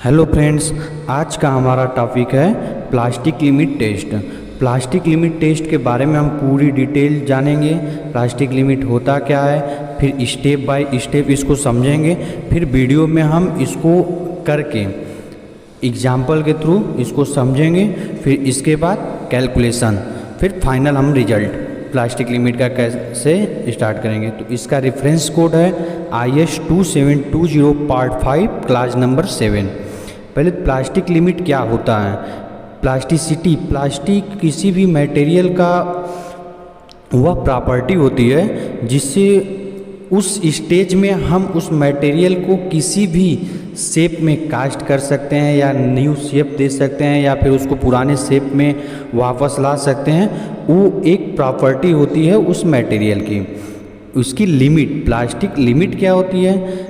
Hello friends, आज का हमारा टॉपिक है plastic limit test. Plastic limit test के बारे में हम पूरी डिटेल जानेंगे। प्लास्टिक लिमिट होता क्या है, फिर स्टेप बाय स्टेप इसको समझेंगे, फिर वीडियो में हम इसको करके एग्जाम्पल के थ्रू इसको समझेंगे, फिर इसके बाद कैलकुलेशन, फिर फाइनल हम रिजल्ट प्लास्टिक लिमिट का कैसे स्टार्ट करेंगे। तो इसका रेफरेंस कोड है IS 2720 पार्ट 5 क्लास नंबर 7। पहले प्लास्टिक लिमिट क्या होता है। प्लास्टिसिटी, प्लास्टिक किसी भी मटेरियल का वह प्रॉपर्टी होती है जिससे उस स्टेज में हम उस मटेरियल को किसी भी शेप में कास्ट कर सकते हैं या न्यू शेप दे सकते हैं या फिर उसको पुराने शेप में वापस ला सकते हैं। वो एक प्रॉपर्टी होती है उस मटेरियल की। उसकी लिमिट, प्लास्टिक लिमिट क्या होती है,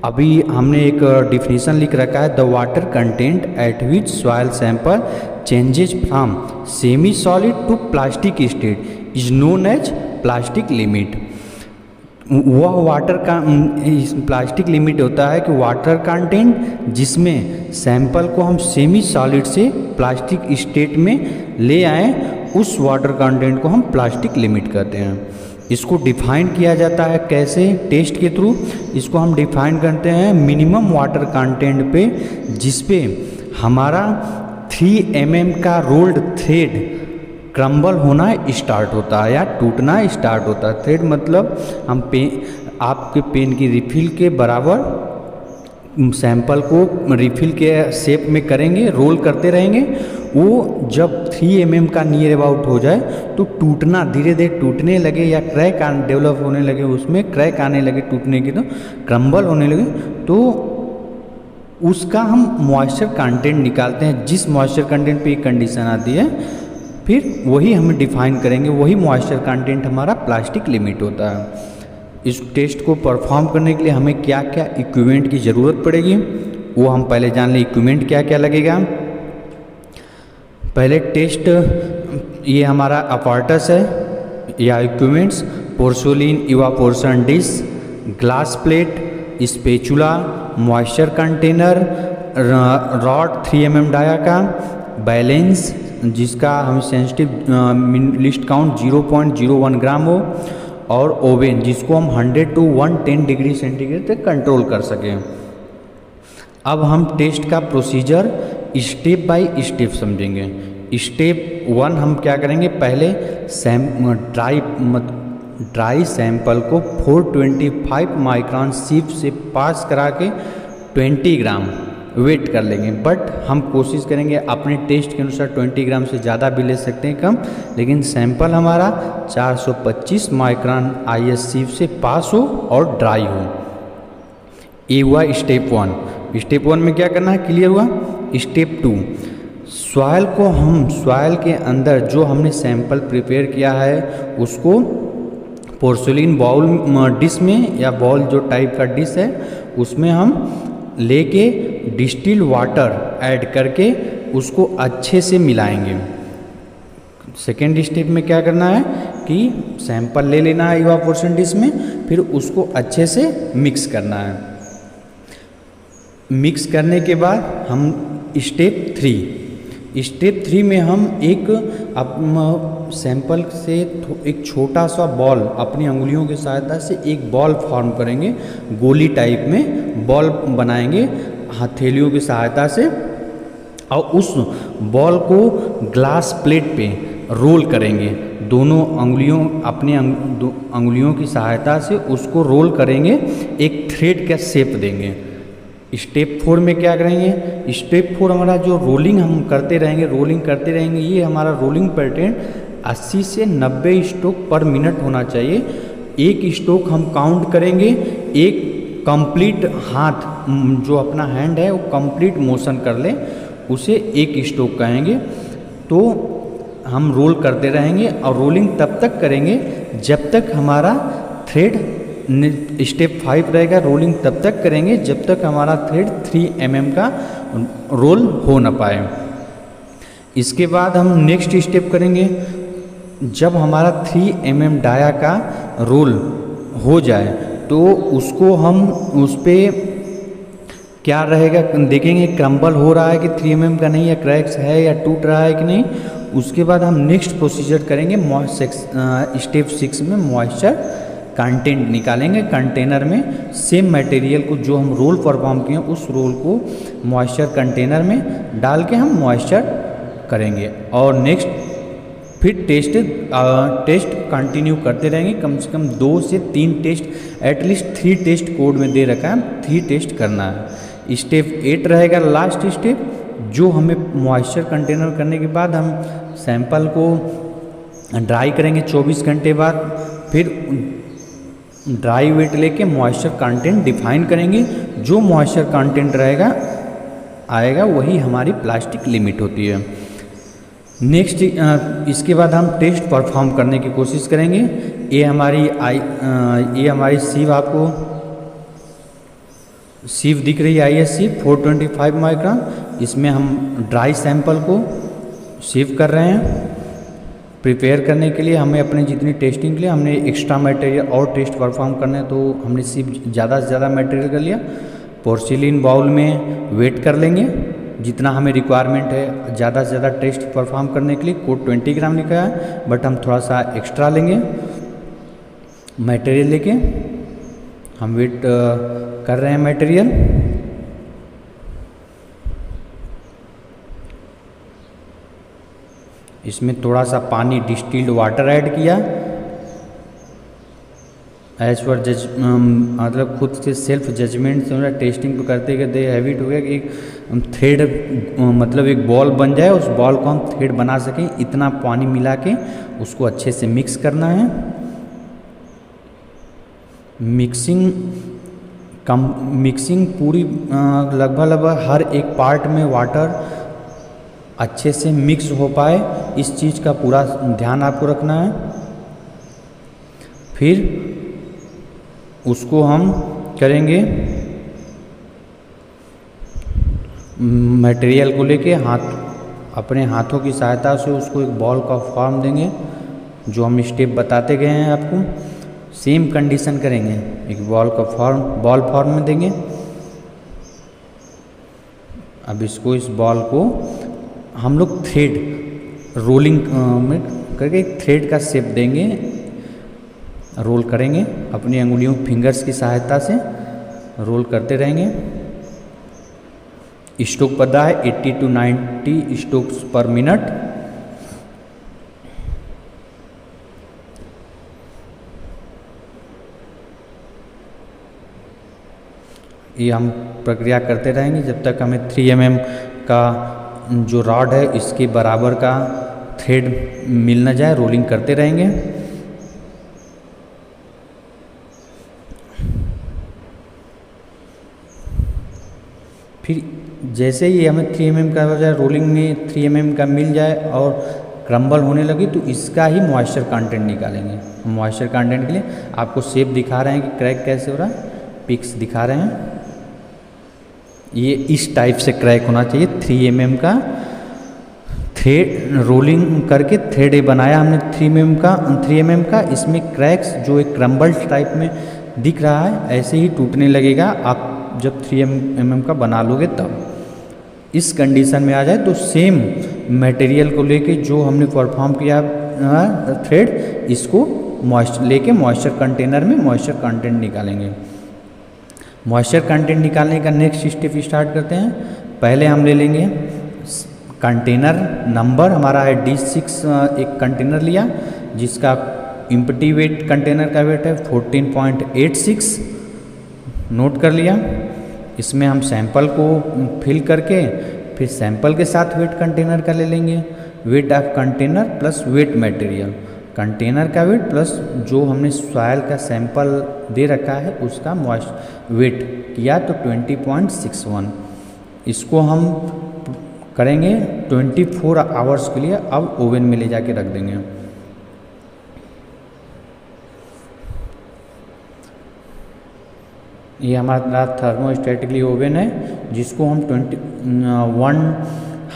अभी हमने एक डिफिनीशन लिख रखा है। The water content at which soil sample changes from semi solid to plastic state is known as plastic limit. वह वाटर का प्लास्टिक लिमिट होता है कि वाटर कंटेंट जिसमें सैंपल को हम सेमी सॉलिड से प्लास्टिक स्टेट में ले आएँ, उस वाटर कंटेंट को हम प्लास्टिक लिमिट कहते हैं। इसको डिफाइन किया जाता है कैसे, टेस्ट के थ्रू। इसको हम डिफाइन करते हैं मिनिमम वाटर कंटेंट पे जिस पे हमारा 3 mm का रोल्ड थ्रेड क्रम्बल होना स्टार्ट होता है या टूटना स्टार्ट होता है। थ्रेड मतलब हम आपके पेन की रिफिल के बराबर सैंपल को रिफिल के शेप में करेंगे, रोल करते रहेंगे। वो जब 3 mm का नियर अबाउट हो जाए तो टूटना, धीरे धीरे टूटने लगे या क्रैक डेवलप होने लगे, उसमें क्रैक आने लगे टूटने की, तो क्रम्बल होने लगे, तो उसका हम मॉइस्चर कंटेंट निकालते हैं। जिस मॉइस्चर कंटेंट पे ये कंडीशन आती है फिर वही हम डिफाइन करेंगे, वही मॉइस्चर कंटेंट हमारा प्लास्टिक लिमिट होता है। इस टेस्ट को परफॉर्म करने के लिए हमें क्या क्या इक्विपमेंट की ज़रूरत पड़ेगी वो हम पहले जान लें। इक्विपमेंट क्या क्या लगेगा। पहले टेस्ट, ये हमारा अपॉर्टस है या equipments, porcelain evaporation dish, glass plate, spatula, moisture container, rod 3 mm dia का, बैलेंस जिसका हम सेंसिटिव लिस्ट काउंट 0.01 ग्राम हो, और ओवन जिसको हम 100 to 110 डिग्री सेंटीग्रेड तक कंट्रोल कर सकें। अब हम टेस्ट का प्रोसीजर स्टेप बाय स्टेप समझेंगे। स्टेप 1 हम क्या करेंगे, पहले ड्राई सैंपल को 425 माइक्रोन सीप से पास करा के 20 ग्राम वेट कर लेंगे। बट हम कोशिश करेंगे अपने टेस्ट के अनुसार 20 ग्राम से ज़्यादा भी ले सकते हैं, कम, लेकिन सैंपल हमारा 425 माइक्रोन IS सीप से पास हो और ड्राई हो। ये हुआ स्टेप 1। स्टेप 1 में क्या करना है, क्लियर हुआ। स्टेप 2, सॉइल को हम सॉइल के अंदर जो हमने सैंपल प्रिपेयर किया है उसको पोर्सोलिन बाउल डिश में या बाउल जो टाइप का डिश है उसमें हम लेके डिस्टिल्ड वाटर ऐड करके उसको अच्छे से मिलाएंगे। सेकेंड स्टेप में क्या करना है कि सैंपल ले लेना है इवापोरेशन डिश में, फिर उसको अच्छे से मिक्स करना है। मिक्स करने के बाद हम स्टेप 3 में हम एक सैंपल से एक छोटा सा बॉल अपनी अंगुलियों की सहायता से एक बॉल फॉर्म करेंगे, गोली टाइप में बॉल बनाएंगे हथेलियों की सहायता से, और उस बॉल को ग्लास प्लेट पे रोल करेंगे। दोनों अंगुलियों, अपनी अंगुलियों की सहायता से उसको रोल करेंगे, एक थ्रेड का शेप देंगे। स्टेप 4 में क्या करेंगे, स्टेप 4 हमारा जो रोलिंग हम करते रहेंगे, ये हमारा रोलिंग पैटर्न 80 से 90 स्ट्रोक पर मिनट होना चाहिए। एक स्ट्रोक हम काउंट करेंगे, एक कंप्लीट हाथ जो अपना हैंड है वो कंप्लीट मोशन कर ले, उसे एक स्ट्रोक कहेंगे। तो हम रोल करते रहेंगे और रोलिंग तब तक करेंगे जब तक हमारा थ्रेड, स्टेप 5 रहेगा, रोलिंग तब तक करेंगे जब तक हमारा थ्रेड 3 mm का रोल हो ना पाए। इसके बाद हम नेक्स्ट स्टेप करेंगे, जब हमारा 3 mm डाया का रोल हो जाए तो उसको हम उस पर क्या रहेगा, देखेंगे क्रम्बल हो रहा है कि 3 mm का नहीं, या क्रैक्स है या टूट रहा है कि नहीं। उसके बाद हम नेक्स्ट प्रोसीजर करेंगे स्टेप 6 में मॉइस्चर कंटेंट निकालेंगे कंटेनर में। सेम मटेरियल को जो हम रोल परफॉर्म किए उस रोल को मॉइस्चर कंटेनर में डाल के हम मॉइस्चर करेंगे, और नेक्स्ट फिर टेस्ट कंटिन्यू करते रहेंगे। कम से कम 2 से 3 टेस्ट, एटलीस्ट 3 टेस्ट कोड में दे रखा है, 3 टेस्ट करना है। स्टेप 8 रहेगा लास्ट स्टेप, जो हमें मॉइस्चर कंटेनर करने के बाद हम सैंपल को ड्राई करेंगे 24 घंटे बाद। फिर ड्राई वेट लेके मॉइस्चर कंटेंट डिफाइन करेंगे। जो मॉइस्चर कंटेंट रहेगा आएगा वही हमारी प्लास्टिक लिमिट होती है। नेक्स्ट इसके बाद हम टेस्ट परफॉर्म करने की कोशिश करेंगे। ये हमारी सीव, आपको सीव दिख रही है ISC 425 माइक्रोन। इसमें हम ड्राई सैंपल को सीव कर रहे हैं। प्रिपेयर करने के लिए हमें अपने जितनी टेस्टिंग के लिए हमने एक्स्ट्रा मटेरियल और टेस्ट परफॉर्म करने हैं, तो हमने सीव ज़्यादा से ज़्यादा मटेरियल कर लिया। पोर्सिलिन बाउल में वेट कर लेंगे जितना हमें रिक्वायरमेंट है। ज़्यादा से ज़्यादा टेस्ट परफॉर्म करने के लिए कोड 20 ग्राम लिखा है, बट हम थोड़ा सा एक्स्ट्रा लेंगे मटेरियल लेके। हम वेट कर रहे हैं मटेरियल। इसमें थोड़ा सा पानी डिस्टिल्ड वाटर ऐड किया एज पर मतलब खुद से सेल्फ जजमेंट से टेस्टिंग को करते करते हैबिट हो गया कि थ्रेड मतलब एक बॉल बन जाए, उस बॉल को हम थ्रेड बना सकें। इतना पानी मिला के उसको अच्छे से मिक्स करना है। मिक्सिंग पूरी लगभग हर एक पार्ट में वाटर अच्छे से मिक्स हो पाए, इस चीज़ का पूरा ध्यान आपको रखना है। फिर उसको हम करेंगे मटेरियल को लेके अपने हाथों की सहायता से उसको एक बॉल का फॉर्म देंगे, जो हम स्टेप बताते गए हैं आपको। सेम कंडीशन करेंगे, एक बॉल का फॉर्म में देंगे। अब इस बॉल को हम लोग थ्रेड रोलिंग में करके एक थ्रेड का शेप देंगे, रोल करेंगे अपनी अंगुलियों फिंगर्स की सहायता से रोल करते रहेंगे। स्ट्रोक पड़ रहा है 80 to 90 स्ट्रोक्स पर मिनट। ये हम प्रक्रिया करते रहेंगे जब तक हमें 3 mm का जो रॉड है इसके बराबर का थ्रेड मिल न जाए। रोलिंग करते रहेंगे। फिर जैसे ही हमें 3 mm का हो जाए, रोलिंग में 3 mm का मिल जाए और क्रम्बल होने लगे, तो इसका ही मॉइस्चर कंटेंट निकालेंगे। मॉइस्चर कंटेंट के लिए आपको शेप दिखा रहे हैं कि क्रैक कैसे हो रहा है, पिक्स दिखा रहे हैं। ये इस टाइप से क्रैक होना चाहिए। 3 mm का थ्रेड रोलिंग करके थ्रेड ये बनाया हमने 3 mm का। इसमें क्रैक्स जो एक क्रम्बल टाइप में दिख रहा है, ऐसे ही टूटने लगेगा आप जब 3 mm का बना लोगे तब। इस कंडीशन में आ जाए तो सेम मटेरियल को लेके जो हमने परफॉर्म किया थ्रेड, इसको मॉइस्चर कंटेनर में मॉइस्चर कंटेंट निकालेंगे। मॉइस्चर कंटेंट निकालने का नेक्स्ट स्टेप स्टार्ट करते हैं। पहले हम ले लेंगे कंटेनर नंबर, हमारा है D6। एक कंटेनर लिया जिसका इम्पटी वेट कंटेनर का वेट है 14.86, नोट कर लिया। इसमें हम सैंपल को फिल करके फिर सैंपल के साथ वेट कंटेनर का ले लेंगे। Weight of container plus wait material, container का वेट प्लस जो हमने सॉइल का सैंपल दे रखा है उसका वेट किया तो 20.61। इसको हम करेंगे 24 आवर्स के लिए। अब ओवन में ले जाके रख देंगे। ये हमारा थर्मोस्टेटिकली ओवन है जिसको हम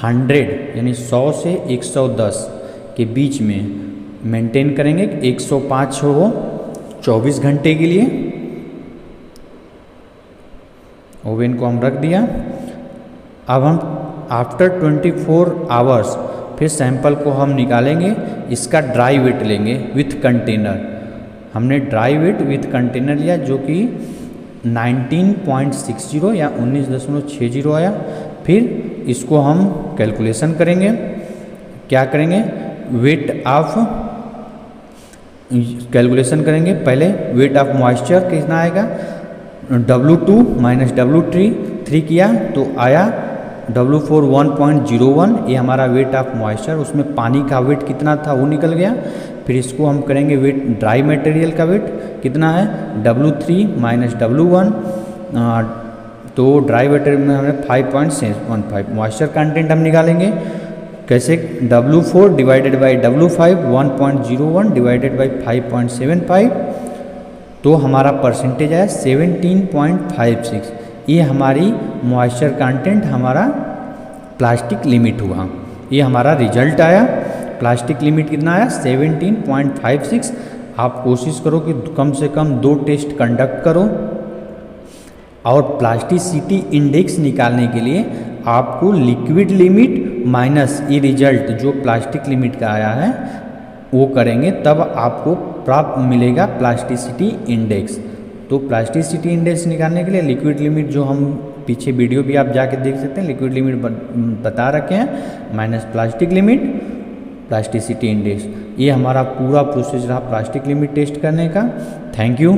100 यानी 100 से 110 के बीच में मेंटेन करेंगे। 105 हो 24 घंटे के लिए। ओवन को हम रख दिया। अब हम आफ्टर 24 आवर्स फिर सैंपल को हम निकालेंगे, इसका ड्राई वेट लेंगे विथ कंटेनर। हमने ड्राई वेट विथ कंटेनर लिया जो कि 19.60 या 19.60 आया। फिर इसको हम कैलकुलेशन करेंगे। क्या करेंगे, वेट ऑफ कैलकुलेशन करेंगे। पहले वेट ऑफ मॉइस्चर कितना आएगा, W2 माइनस W3 किया तो आया W4 1.01। ये हमारा वेट ऑफ मॉइस्चर, उसमें पानी का वेट कितना था वो निकल गया। फिर इसको हम करेंगे वेट ड्राई मटेरियल का वेट कितना है, W3 माइनस W1। तो ड्राई मटेरियल में हमें 5.75 मॉइस्चर कंटेंट हम निकालेंगे। कैसे, W4 divided by W5 1.01 divided by 5.75, तो हमारा परसेंटेज आया 17.56। ये हमारी मॉइस्चर कंटेंट हमारा प्लास्टिक लिमिट हुआ। ये हमारा रिजल्ट आया। प्लास्टिक लिमिट कितना आया, 17.56। आप कोशिश करो कि कम से कम 2 टेस्ट कंडक्ट करो। और प्लास्टिसिटी इंडेक्स निकालने के लिए आपको लिक्विड लिमिट माइनस ये रिजल्ट जो प्लास्टिक लिमिट का आया है वो करेंगे, तब आपको प्राप्त मिलेगा प्लास्टिसिटी इंडेक्स। तो प्लास्टिसिटी इंडेक्स निकालने के लिए लिक्विड लिमिट जो हम पीछे वीडियो भी आप जाके देख सकते हैं, लिक्विड लिमिट बता रखे हैं minus plastic limit plasticity index. ये हमारा पूरा प्रोसेस रहा प्लास्टिक लिमिट टेस्ट करने का। Thank you.